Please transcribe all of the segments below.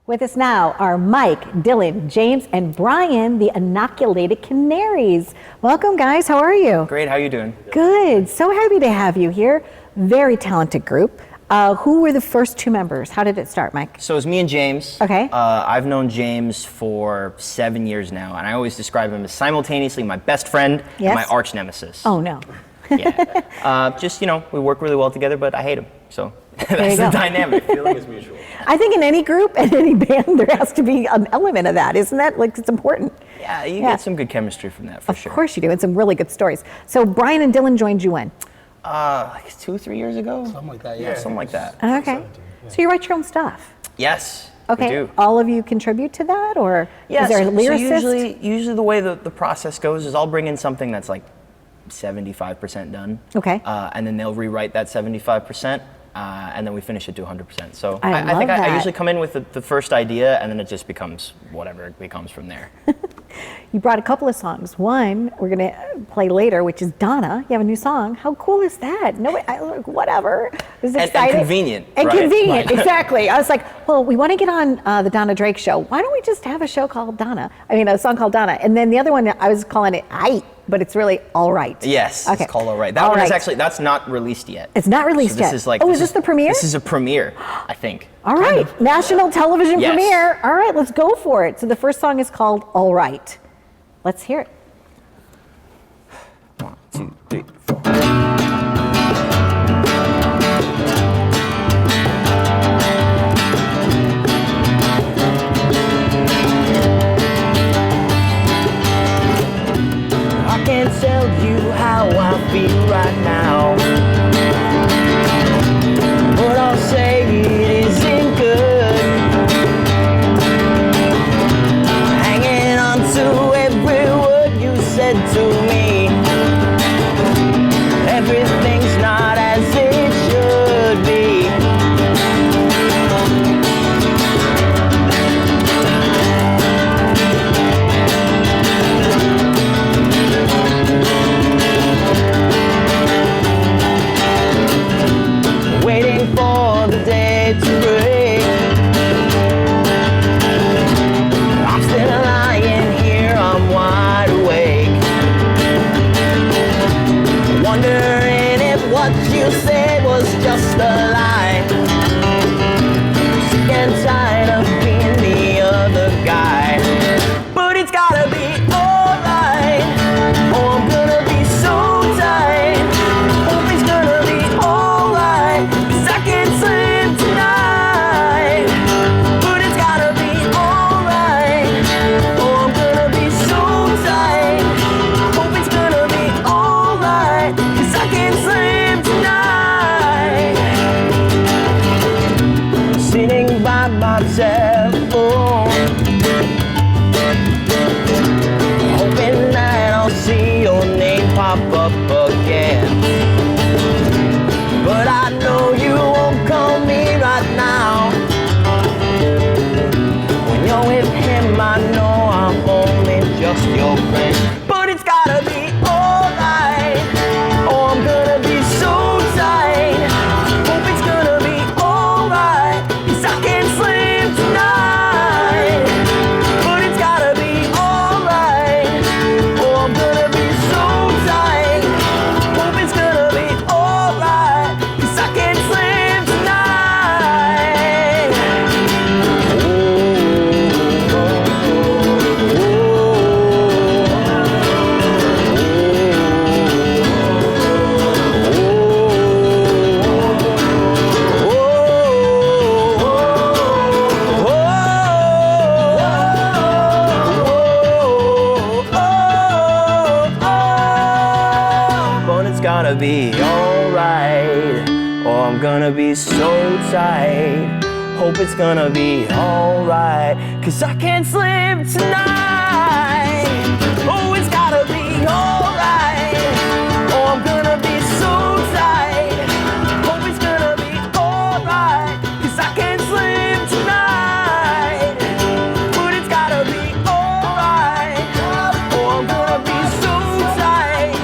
With us now are Mike, Dylan, James, and Brian, the Inoculated Canaries. Welcome, guys. How are you? Great. How are you doing? Good. So happy to have you here. Very talented group. Who were the first two members? How did it start, Mike? So it's me and James. Okay. I've known James for 7 years now, and I always describe him as simultaneously my best friend and my arch nemesis. Oh, no. Yeah. Just, we work really well together, but I hate him. So that's the dynamic. Feeling is mutual. I think in any group and any band, there has to be an element of that. Isn't that, it's important? Yeah, you get some good chemistry from that, for sure. Of course you do, and some really good stories. So Brian and Dylan joined you when? Like 2-3 years ago? Something like that, Yeah, something like that. Okay. So you write your own stuff? Yes, okay. we do. All of you contribute to that, or is there a lyricist? So usually the way the process goes is I'll bring in something that's like 75% done. Okay. And then they'll rewrite that 75%. And then we finish it to 100%. So I think that. I usually come in with the first idea, and then it just becomes whatever it becomes from there. You brought a couple of songs. One we're going to play later, which is Donna. You have a new song. How cool is that? No, whatever. It was exciting. And convenient. And right? convenient, exactly. I was like, well, we want to get on the Donna Drake show. Why don't we just have a show called Donna? I mean, a song called Donna. And then the other one, I was calling it Aight, but it's really All Right. Yes, okay. It's called All Right. That one is actually, that's not released yet. It's not released yet. Is like, is this the premiere? This is a premiere, I think. All right, national television Yes. premiere. All right, let's go for it. So the first song is called All Right. Let's hear it. 1, 2, 3, 4. I can't tell you how I feel right now, but I'll say it isn't good. Hanging on to every word you said to me. Everything's not as it should be. Waiting for the day to break. I'm still lying here, I'm wide awake, wondering if what you said was just a lie. Sick and tired of being the other guy, but it's gotta be alright. Oh, I'm gonna be so tight. Hope it's gonna be alright, 'cause I can't sleep tonight. But it's gotta be alright. Oh, I'm gonna be so tight. Hope it's gonna be alright, 'cause I can't sleep tonight. Sitting by my telephone, hoping that I'll see your name pop up again. But I know you won't call me right now. When you're with him, I know I'm only just your friend. But it's gotta be alright. Oh, I'm gonna be so tight. Hope it's gonna be alright, 'cause I can't sleep tonight. But it's gotta be alright. Oh, I'm gonna be so tight. Hope it's gonna be alright, 'cause I can't sleep tonight. But it's gotta be alright. Oh, I'm gonna be so tight. Hope it's gonna be alright, 'cause I can't sleep tonight. Oh, it's gotta be alright. Oh, I'm gonna be so tight. Hope it's gonna be alright, 'cause I can't sleep tonight. But it's gotta be alright. Oh, I'm gonna be so tight.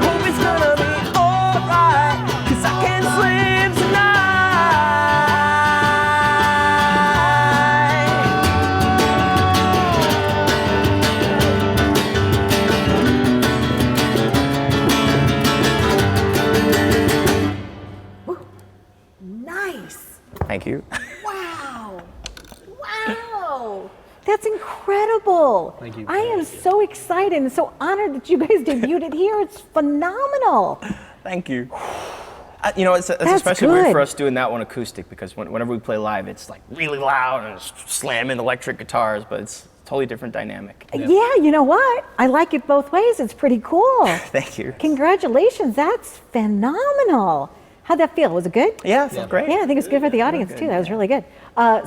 Hope it's gonna be alright, 'cause I can't sleep tonight. That's incredible. Thank you. I am so excited and so honored that you guys debuted it here. It's phenomenal. Thank you. You know, it's especially weird for us doing that one acoustic because whenever we play live, it's like really loud and it's slamming electric guitars, but it's a totally different dynamic. Yeah, you know what? I like it both ways. It's pretty cool. Thank you. Congratulations. That's phenomenal. How'd that feel? Was it good? Yeah, it felt great. Yeah, I think it's good for the audience too. That was really good.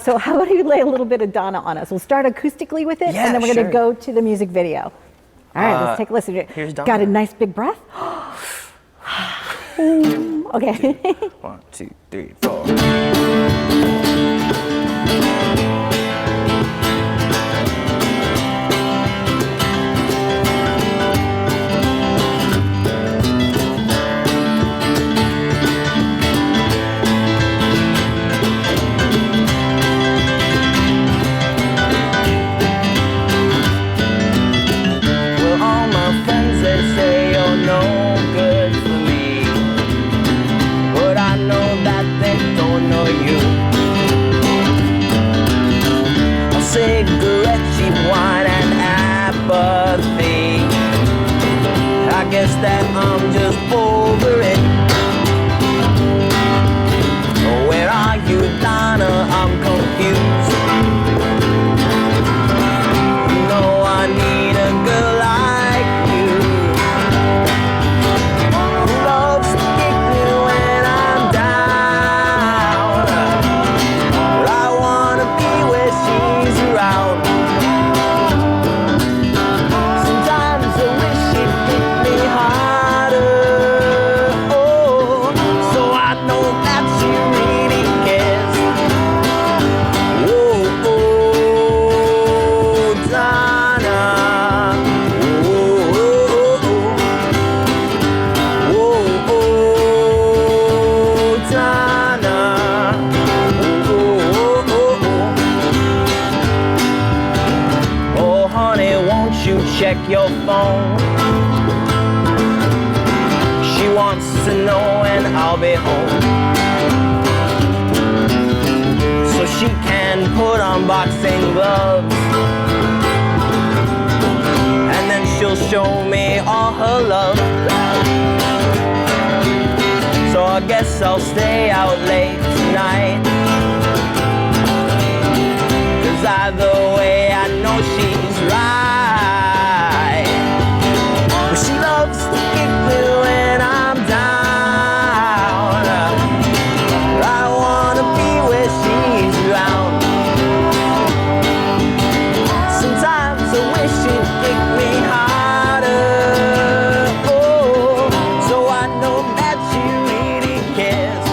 So how about you lay a little bit of Donna on us? We'll start acoustically with it, Yeah, and then we're going to sure. go to the music video. All right, let's take a listen. Here's Donna. Got a nice big breath? Okay. 1, 2, 3, 4. Well, all my friends, they say you're no good for me, but I know that they don't know you. A cigarette, cheap wine, and apathy. I guess that I'm just over it. Where are you, Donna? I'm confused. You know I need a girl like you, who loves to kick me when I'm down. But I wanna be where she's around. Sometimes I wish she'd kick me harder. Oh, so I know that she really cares. Whoa, oh, Donna. Whoa, whoa, oh, Donna. Oh, honey, won't you check your phone? She wants to know when I'll be home, so she can put on boxing gloves, and then she'll show me all her love. So I guess I'll stay out late tonight, 'cause either way I know she's right. But she loves to kick me when I'm down. I wanna be where she's around. Sometimes I wish she'd kick me harder. Oh, so I know that she really cares.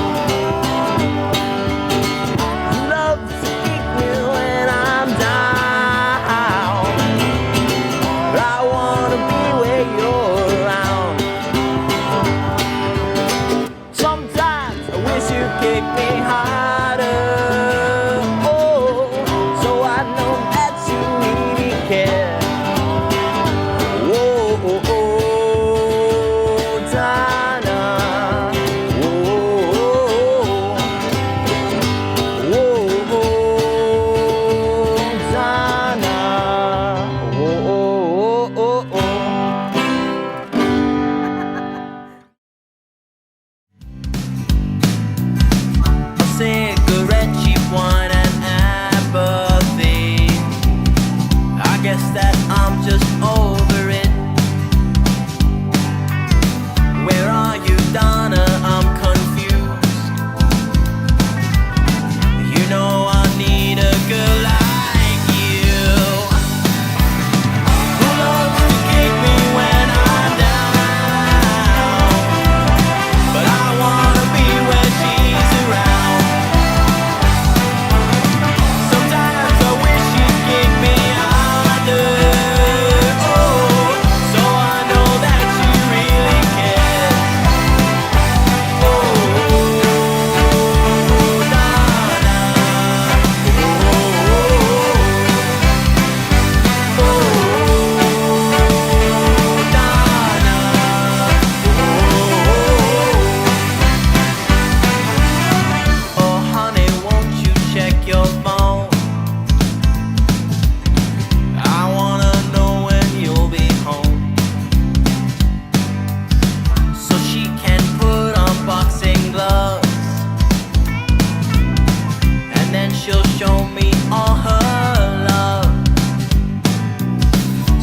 all her love.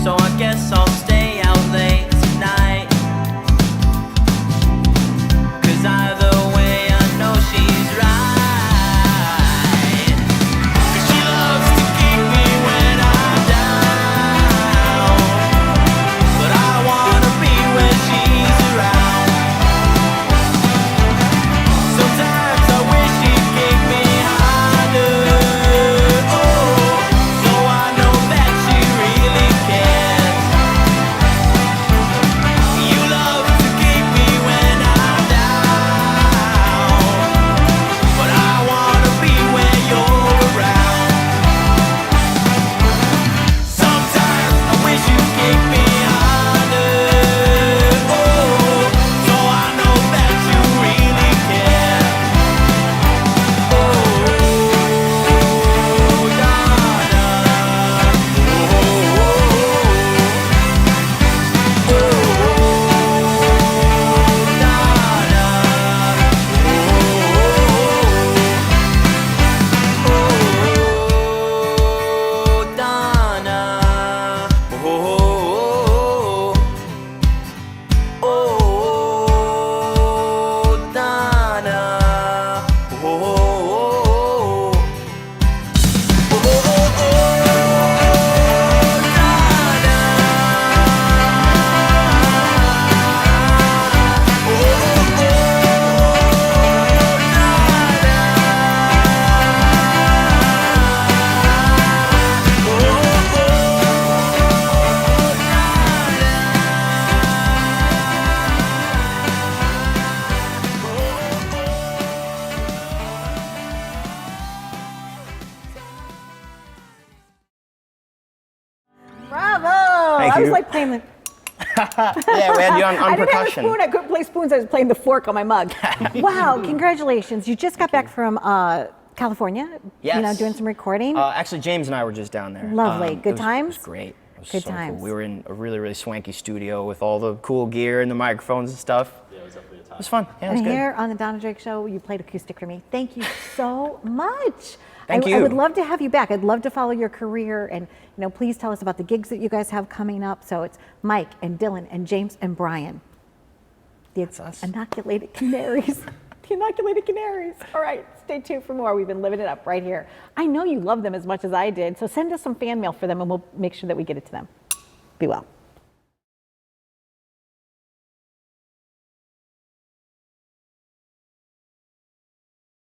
So I guess I'll stay out late tonight. 'Cause either way I know she's right. 'Cause she loves to keep me when I'm down, but I wanna be when she's around. Sometimes I wish she'd kick me harder, oh, so I know that she really cares. You love to keep me when I'm down, but I wanna be when you're around. Sometimes I wish you'd kick me harder, oh, so I know that you really care. Oh, Donna. Bravo! Thank I was you. like playing the. Yeah, we had you on I didn't percussion. have a spoon. I couldn't play spoons. I was playing the fork on my mug. Wow! Congratulations! You just got back from California. Yes. You know, doing some recording. Actually, James and I were just down there. Lovely. Good It times? was great. It was Good so cool. times. We were in a really, really swanky studio with all the cool gear and the microphones and stuff. Yeah, it was definitely a time. It was fun. Yeah, it was And good. here on the Donna Drake Show, you played acoustic for me. Thank you so much. Thank I you. would love to have you back. I'd love to follow your career, and please tell us about the gigs that you guys have coming up. So it's Mike and Dylan and James and Brian. That's us. Inoculated Canaries. The Inoculated Canaries. All right, stay tuned for more. We've been living it up right here. I know you love them as much as I did, so send us some fan mail for them, and we'll make sure that we get it to them. Be well.